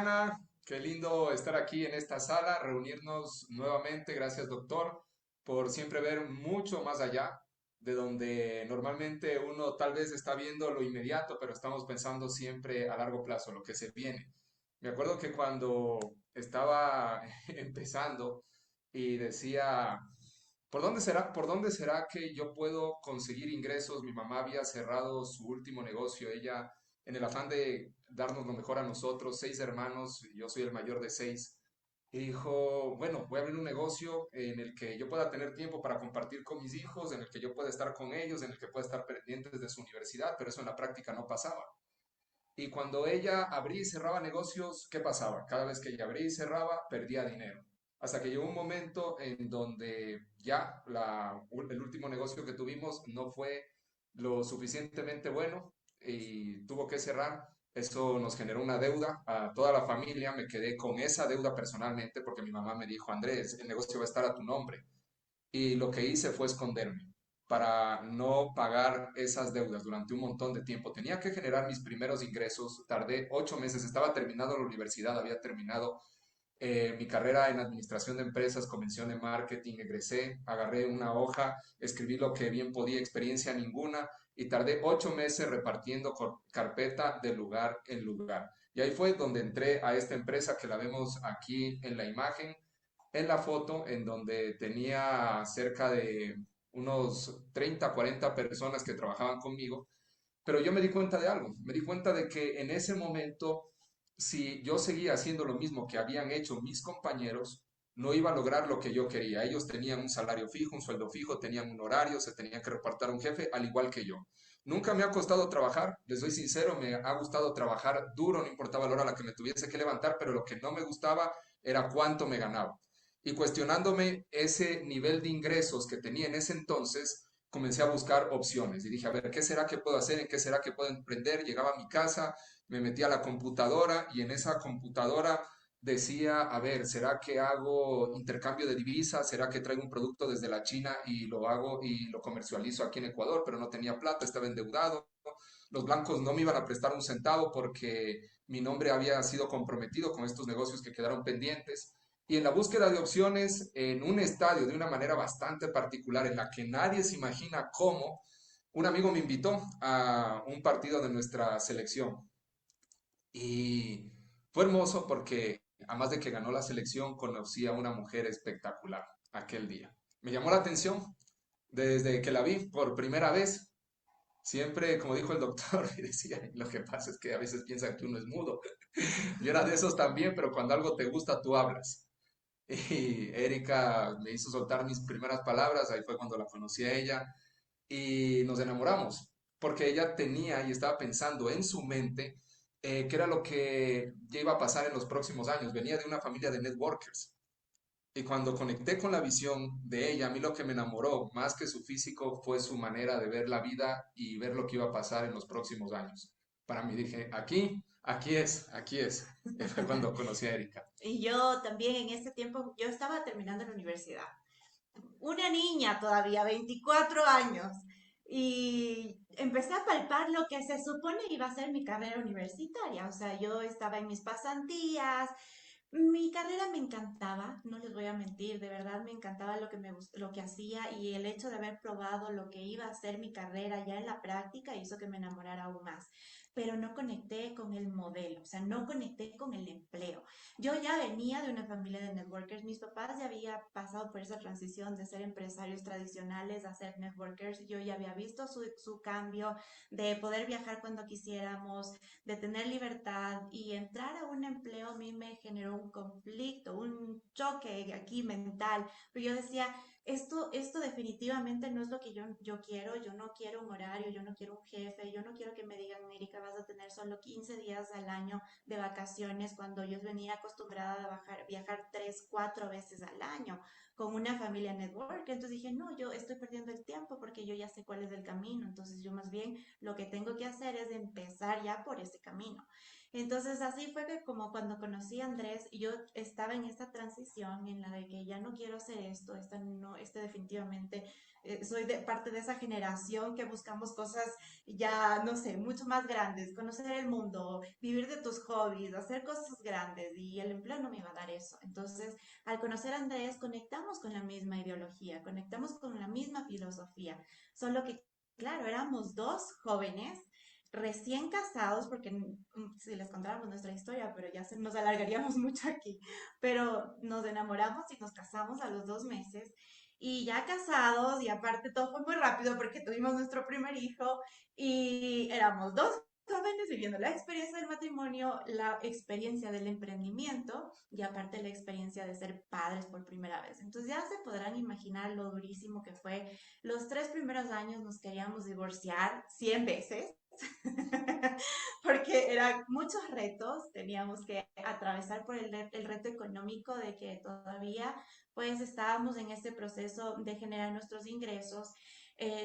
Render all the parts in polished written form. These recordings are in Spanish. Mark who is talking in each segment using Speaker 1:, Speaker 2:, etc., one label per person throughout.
Speaker 1: Diana, qué lindo estar aquí en esta sala, reunirnos nuevamente. Gracias, doctor, por siempre ver mucho más allá de donde normalmente uno tal vez está viendo lo inmediato, pero estamos pensando siempre a largo plazo, lo que se viene. Me acuerdo que cuando estaba empezando y decía, por dónde será que yo puedo conseguir ingresos? Mi mamá había cerrado su último negocio, ella en el afán de darnos lo mejor a nosotros, seis hermanos, y yo soy el mayor de seis, y dijo, bueno, voy a abrir un negocio en el que yo pueda tener tiempo para compartir con mis hijos, en el que yo pueda estar con ellos, en el que pueda estar pendientes de su universidad, pero eso en la práctica no pasaba. Y cuando ella abría y cerraba negocios, ¿qué pasaba? Cada vez que ella abría y cerraba, perdía dinero. Hasta que llegó un momento en donde ya el último negocio que tuvimos no fue lo suficientemente bueno y tuvo que cerrar. Eso nos generó una deuda a toda la familia. Me quedé con esa deuda personalmente porque mi mamá me dijo, Andrés, el negocio va a estar a tu nombre. Y lo que hice fue esconderme para no pagar esas deudas durante un montón de tiempo. Tenía que generar mis primeros ingresos. Tardé 8 meses, estaba terminando la universidad, había terminado mi carrera en administración de empresas, convención de marketing, egresé, agarré una hoja, escribí lo que bien podía, experiencia ninguna, y tardé 8 meses repartiendo carpeta de lugar en lugar. Y ahí fue donde entré a esta empresa que la vemos aquí en la imagen, en la foto, en donde tenía cerca de unos 30, 40 personas que trabajaban conmigo, pero yo me di cuenta de algo, me di cuenta de que en ese momento, si yo seguía haciendo lo mismo que habían hecho mis compañeros, no iba a lograr lo que yo quería. Ellos tenían un salario fijo, un sueldo fijo, tenían un horario, se tenían que reportar a un jefe, al igual que yo. Nunca me ha costado trabajar, les soy sincero, me ha gustado trabajar duro, no importaba la hora a la que me tuviese que levantar, pero lo que no me gustaba era cuánto me ganaba. Y cuestionándome ese nivel de ingresos que tenía en ese entonces, comencé a buscar opciones y dije, a ver, ¿qué será que puedo hacer? ¿En qué será que puedo emprender? Llegaba a mi casa, me metía a la computadora y en esa computadora decía, a ver, ¿será que hago intercambio de divisas? ¿Será que traigo un producto desde la China y lo hago y lo comercializo aquí en Ecuador? Pero no tenía plata, estaba endeudado. Los blancos no me iban a prestar un centavo porque mi nombre había sido comprometido con estos negocios que quedaron pendientes. Y en la búsqueda de opciones, en un estadio de una manera bastante particular, en la que nadie se imagina cómo, un amigo me invitó a un partido de nuestra selección. Y fue hermoso porque, además de que ganó la selección, conocí a una mujer espectacular aquel día. Me llamó la atención desde que la vi por primera vez. Siempre, como dijo el doctor, y decía, lo que pasa es que a veces piensan que uno es mudo. Yo era de esos también, pero cuando algo te gusta, tú hablas. Y Erika me hizo soltar mis primeras palabras, ahí fue cuando la conocí a ella y nos enamoramos, porque ella tenía y estaba pensando en su mente qué era lo que ya iba a pasar en los próximos años. Venía de una familia de networkers. Y cuando conecté con la visión de ella, a mí lo que me enamoró, más que su físico, fue su manera de ver la vida y ver lo que iba a pasar en los próximos años. Para mí dije, aquí es, aquí es. Y fue cuando conocí a Erika.
Speaker 2: Y yo también en ese tiempo, yo estaba terminando la universidad, una niña todavía, 24 años, y empecé a palpar lo que se supone iba a ser mi carrera universitaria. O sea, yo estaba en mis pasantías, mi carrera me encantaba, no les voy a mentir, de verdad me encantaba lo que hacía, y el hecho de haber probado lo que iba a ser mi carrera ya en la práctica hizo que me enamorara aún más. Pero no conecté con el modelo, o sea, no conecté con el empleo. Yo ya venía de una familia de networkers, mis papás ya había pasado por esa transición de ser empresarios tradicionales a ser networkers, yo ya había visto su cambio de poder viajar cuando quisiéramos, de tener libertad, y entrar a un empleo a mí me generó un conflicto, un choque aquí mental, pero yo decía, esto definitivamente no es lo que yo quiero. Yo no quiero un horario, yo no quiero un jefe, yo no quiero que me digan, Erika, vas a tener solo 15 días al año de vacaciones, cuando yo venía acostumbrada a viajar 3, 4 veces al año con una familia network. Entonces dije, no, yo estoy perdiendo el tiempo porque yo ya sé cuál es el camino. Entonces yo más bien lo que tengo que hacer es empezar ya por ese camino. Entonces así fue que como cuando conocí a Andrés, yo estaba en esta transición en la de que ya no quiero hacer esto, esta no, este definitivamente, soy de parte de esa generación que buscamos cosas ya, no sé, mucho más grandes, conocer el mundo, vivir de tus hobbies, hacer cosas grandes y el empleo no me iba a dar eso. Entonces, al conocer a Andrés, conectamos con la misma ideología, conectamos con la misma filosofía, solo que, claro, éramos dos jóvenes recién casados, porque si les contáramos nuestra historia, pero ya se nos alargaríamos mucho aquí, pero nos enamoramos y nos casamos a los 2 meses. Y ya casados, y aparte todo fue muy rápido porque tuvimos nuestro primer hijo y éramos dos jóvenes viviendo la experiencia del matrimonio, la experiencia del emprendimiento y aparte la experiencia de ser padres por primera vez. Entonces ya se podrán imaginar lo durísimo que fue. Los 3 primeros años nos queríamos divorciar 100 veces porque eran muchos retos, teníamos que atravesar por el reto económico de que todavía pues estábamos en este proceso de generar nuestros ingresos,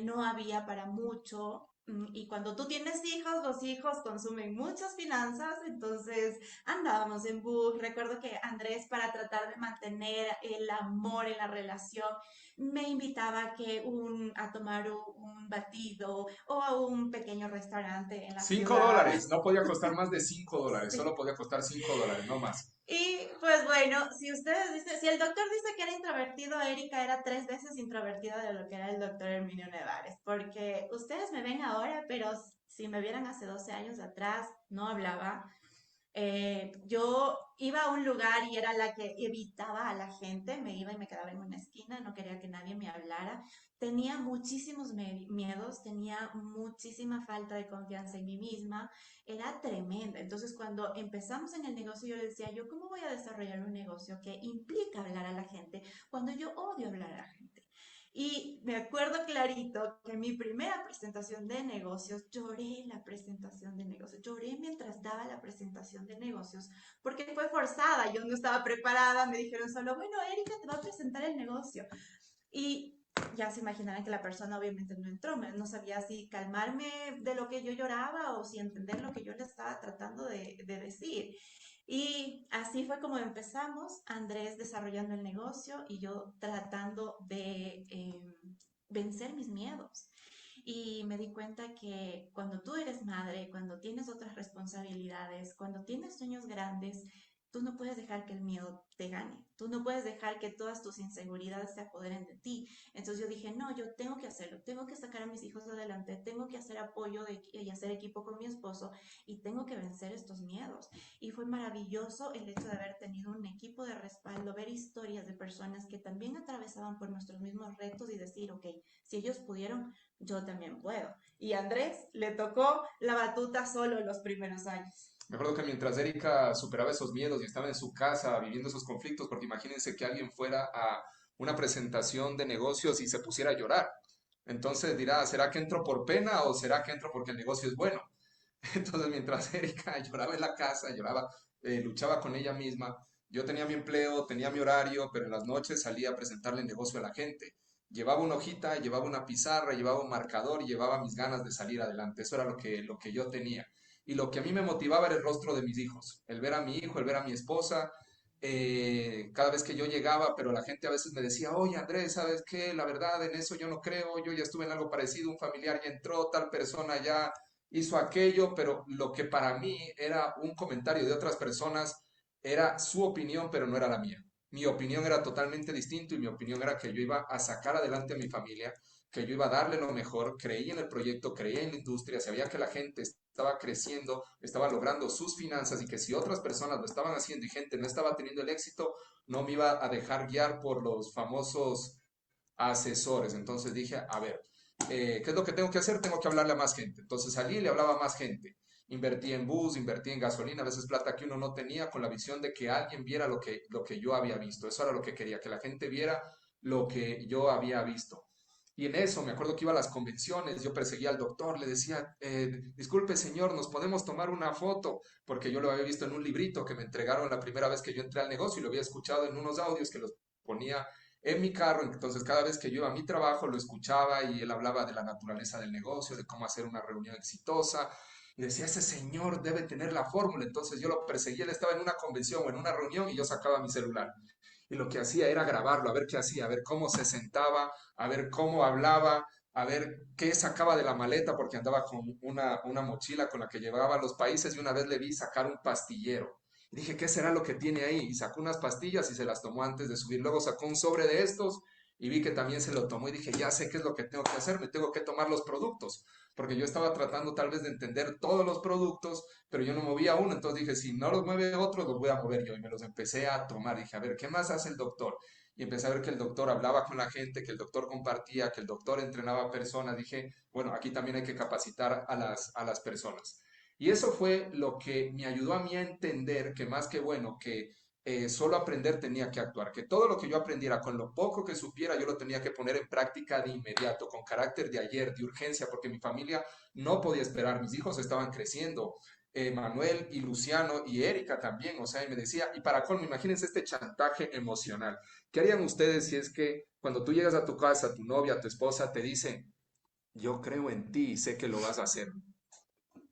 Speaker 2: no había para mucho. Y cuando tú tienes hijos, los hijos consumen muchas finanzas, entonces andábamos en bus. Recuerdo que Andrés, para tratar de mantener el amor en la relación, me invitaba a tomar un batido o a un pequeño restaurante en la
Speaker 1: Cinco
Speaker 2: ciudad.
Speaker 1: dólares, no podía costar más de $5, solo
Speaker 2: Sí.
Speaker 1: podía costar $5, no más.
Speaker 2: Y pues bueno, si ustedes dicen, si el doctor dice que era introvertido, Erika era 3 veces introvertida de lo que era el doctor Herminio Nevares, porque ustedes me ven ahora, pero si me vieran hace 12 años atrás, no hablaba. Yo iba a un lugar y era la que evitaba a la gente, me iba y me quedaba en una esquina, no quería que nadie me hablara. Tenía muchísimos miedos, tenía muchísima falta de confianza en mí misma, era tremenda. Entonces, cuando empezamos en el negocio, yo le decía, yo, ¿cómo voy a desarrollar un negocio que implica hablar a la gente cuando yo odio hablar a la gente? Y me acuerdo clarito que en mi primera presentación de negocios, lloré en la presentación de negocios, lloré mientras daba la presentación de negocios, porque fue forzada, yo no estaba preparada, me dijeron solo, bueno, Erika te va a presentar el negocio. Y ya se imaginarán que la persona obviamente no entró, no sabía si calmarme de lo que yo lloraba o si entender lo que yo le estaba tratando de decir. Y así fue como empezamos, Andrés desarrollando el negocio y yo tratando de vencer mis miedos. Y me di cuenta que cuando tú eres madre, cuando tienes otras responsabilidades, cuando tienes sueños grandes, tú no puedes dejar que el miedo te gane. Tú no puedes dejar que todas tus inseguridades se apoderen de ti. Entonces yo dije, no, yo tengo que hacerlo, tengo que sacar a mis hijos adelante, tengo que hacer apoyo y hacer equipo con mi esposo y tengo que vencer estos miedos. Y fue maravilloso el hecho de haber tenido un equipo de respaldo, ver historias de personas que también atravesaban por nuestros mismos retos y decir, ok, si ellos pudieron, yo también puedo. Y a Andrés le tocó la batuta solo los primeros años.
Speaker 1: Me acuerdo que mientras Erika superaba esos miedos y estaba en su casa viviendo esos conflictos, porque imagínense que alguien fuera a una presentación de negocios y se pusiera a llorar. Entonces dirá, ¿será que entro por pena o será que entro porque el negocio es bueno? Entonces mientras Erika lloraba en la casa, lloraba, luchaba con ella misma, yo tenía mi empleo, tenía mi horario, pero en las noches salía a presentarle el negocio a la gente. Llevaba una hojita, llevaba una pizarra, llevaba un marcador y llevaba mis ganas de salir adelante. Eso era lo que yo tenía. Y lo que a mí me motivaba era el rostro de mis hijos, el ver a mi hijo, el ver a mi esposa, cada vez que yo llegaba, pero la gente a veces me decía, oye Andrés, ¿sabes qué? La verdad, en eso yo no creo, yo ya estuve en algo parecido, un familiar ya entró, tal persona ya hizo aquello, pero lo que para mí era un comentario de otras personas era su opinión, pero no era la mía. Mi opinión era totalmente distinto y mi opinión era que yo iba a sacar adelante a mi familia, que yo iba a darle lo mejor, creía en el proyecto, creía en la industria, sabía que la gente estaba creciendo, estaba logrando sus finanzas y que si otras personas lo estaban haciendo y gente no estaba teniendo el éxito, no me iba a dejar guiar por los famosos asesores. Entonces dije, a ver, ¿qué es lo que tengo que hacer? Tengo que hablarle a más gente. Entonces salí y le hablaba a más gente. Invertí en bus, invertí en gasolina, a veces plata que uno no tenía, con la visión de que alguien viera lo que yo había visto. Eso era lo que quería, que la gente viera lo que yo había visto. Y en eso me acuerdo que iba a las convenciones, yo perseguía al doctor, le decía, disculpe señor, ¿nos podemos tomar una foto? Porque yo lo había visto en un librito que me entregaron la primera vez que yo entré al negocio y lo había escuchado en unos audios que los ponía en mi carro. Entonces cada vez que yo iba a mi trabajo lo escuchaba y él hablaba de la naturaleza del negocio, de cómo hacer una reunión exitosa. Y decía, ese señor debe tener la fórmula. Entonces yo lo perseguía, él estaba en una convención o en una reunión y yo sacaba mi celular. Y lo que hacía era grabarlo, a ver qué hacía, a ver cómo se sentaba, a ver cómo hablaba, a ver qué sacaba de la maleta, porque andaba con una mochila con la que llevaba a los países y una vez le vi sacar un pastillero. Y dije, ¿qué será lo que tiene ahí? Y sacó unas pastillas y se las tomó antes de subir. Luego sacó un sobre de estos y vi que también se lo tomó y dije, ya sé qué es lo que tengo que hacer, me tengo que tomar los productos, porque yo estaba tratando tal vez de entender todos los productos, pero yo no movía uno, entonces dije, si no los mueve otro, los voy a mover yo, y me los empecé a tomar, dije, a ver, ¿qué más hace el doctor? Y empecé a ver que el doctor hablaba con la gente, que el doctor compartía, que el doctor entrenaba personas, dije, bueno, aquí también hay que capacitar a las personas. Y eso fue lo que me ayudó a mí a entender que más que bueno, que solo aprender tenía que actuar, que todo lo que yo aprendiera, con lo poco que supiera, yo lo tenía que poner en práctica de inmediato, con carácter de ayer, de urgencia, porque mi familia no podía esperar, mis hijos estaban creciendo, Manuel y Luciano y Erika también, o sea, y me decía, y para colmo, imagínense este chantaje emocional. ¿Qué harían ustedes si es que cuando tú llegas a tu casa, tu novia, tu esposa te dice, yo creo en ti y sé que lo vas a hacer?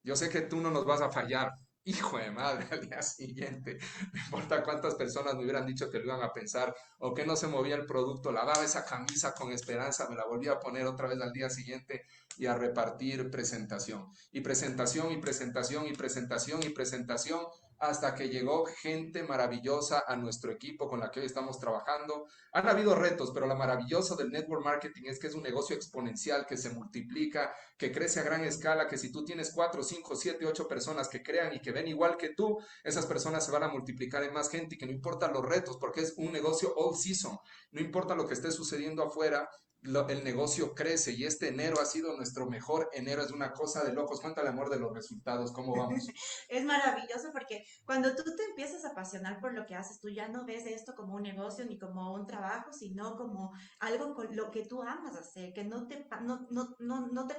Speaker 1: Yo sé que tú no nos vas a fallar. Hijo de madre, al día siguiente, no importa cuántas personas me hubieran dicho que lo iban a pensar o que no se movía el producto, lavaba esa camisa con esperanza, me la volvía a poner otra vez al día siguiente y a repartir presentación. Y presentación y presentación y presentación y presentación hasta que llegó gente maravillosa a nuestro equipo con la que hoy estamos trabajando. Han habido retos, pero lo maravilloso del network marketing es que es un negocio exponencial que se multiplica, que crece a gran escala, que si tú tienes 4, 5, 7, 8 personas que crean y que ven igual que tú, esas personas se van a multiplicar en más gente y que no importa los retos, porque es un negocio all season, no importa lo que esté sucediendo afuera, el negocio crece y este enero ha sido nuestro mejor enero, es una cosa de locos. Cuéntale, amor, de los resultados, ¿cómo vamos?
Speaker 2: Es maravilloso porque cuando tú te empiezas a apasionar por lo que haces, tú ya no ves esto como un negocio ni como un trabajo, sino como algo con lo que tú amas hacer, que no te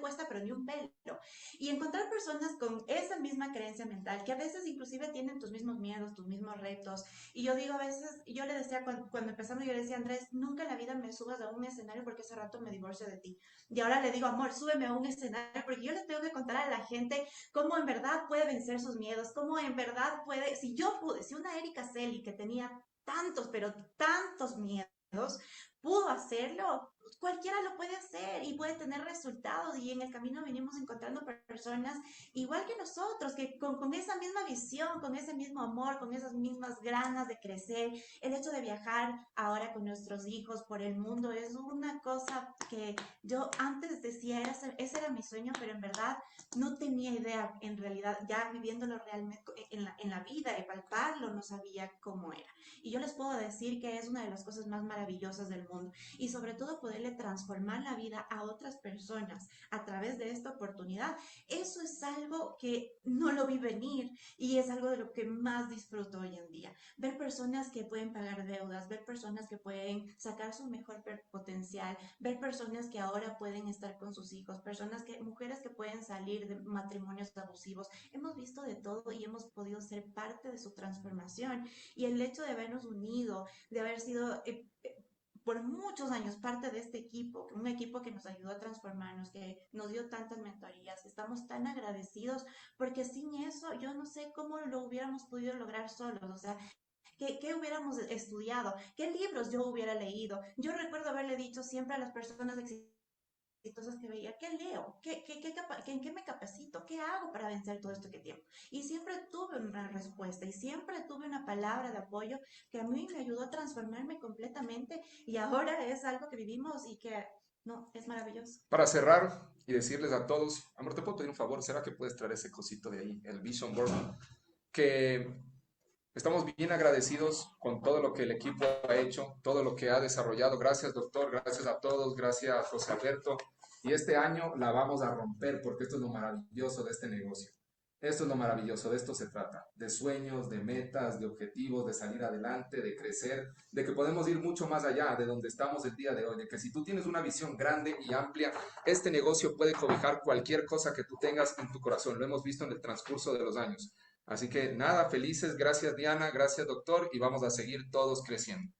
Speaker 2: cuesta pero ni un pelo. Y encontrar personas con esa misma creencia mental, que a veces inclusive tienen tus mismos miedos, tus mismos retos. Y yo digo a veces, yo le decía cuando empezamos, yo le decía, Andrés, nunca en la vida me subas a un escenario porque ese rato me divorcio de ti. Y ahora le digo, amor, súbeme a un escenario porque yo les tengo que contar a la gente cómo en verdad puede vencer sus miedos, cómo en verdad puede, si yo pude, si una Erika Selly que tenía tantos, pero tantos miedos, pudo hacerlo, cualquiera lo puede hacer y puede tener resultados y en el camino venimos encontrando personas igual que nosotros, que con esa misma visión, con ese mismo amor, con esas mismas ganas de crecer, el hecho de viajar ahora con nuestros hijos por el mundo es una cosa que yo antes decía, ese era mi sueño, pero en verdad no tenía idea, en realidad, ya viviéndolo realmente en la vida, de palparlo, no sabía cómo era. Y yo les puedo decir que es una de las cosas más maravillosas del mundo y sobre todo poderle transformar la vida a otras personas a través de esta oportunidad. Eso es algo que no lo vi venir y es algo de lo que más disfruto hoy en día. Ver personas que pueden pagar deudas, ver personas que pueden sacar su mejor potencial, ver personas que ahora pueden estar con sus hijos, mujeres que pueden salir de matrimonios abusivos. Hemos visto de todo y hemos podido ser parte de su transformación. Y el hecho de habernos unido, de haber sido por muchos años parte de este equipo, un equipo que nos ayudó a transformarnos, que nos dio tantas mentorías, estamos tan agradecidos porque sin eso yo no sé cómo lo hubiéramos podido lograr solos, o sea, ¿qué hubiéramos estudiado? ¿Qué libros yo hubiera leído? Yo recuerdo haberle dicho siempre a las personas exitosas que veía, ¿qué leo? ¿En qué me capacito? ¿Qué hago para vencer todo esto que tengo? Y siempre tuve una respuesta y siempre tuve una palabra de apoyo que a mí me ayudó a transformarme completamente y ahora es algo que vivimos y que no, es maravilloso.
Speaker 1: Para cerrar y decirles a todos, amor, te puedo pedir un favor, ¿será que puedes traer ese cosito de ahí, el Vision Board? Que estamos bien agradecidos con todo lo que el equipo ha hecho, todo lo que ha desarrollado. Gracias, doctor, gracias a todos, gracias, José Alberto. Y este año la vamos a romper porque esto es lo maravilloso de este negocio. Esto es lo maravilloso, de esto se trata, de sueños, de metas, de objetivos, de salir adelante, de crecer, de que podemos ir mucho más allá de donde estamos el día de hoy, de que si tú tienes una visión grande y amplia, este negocio puede cobijar cualquier cosa que tú tengas en tu corazón. Lo hemos visto en el transcurso de los años. Así que nada, felices, gracias Diana, gracias doctor y vamos a seguir todos creciendo.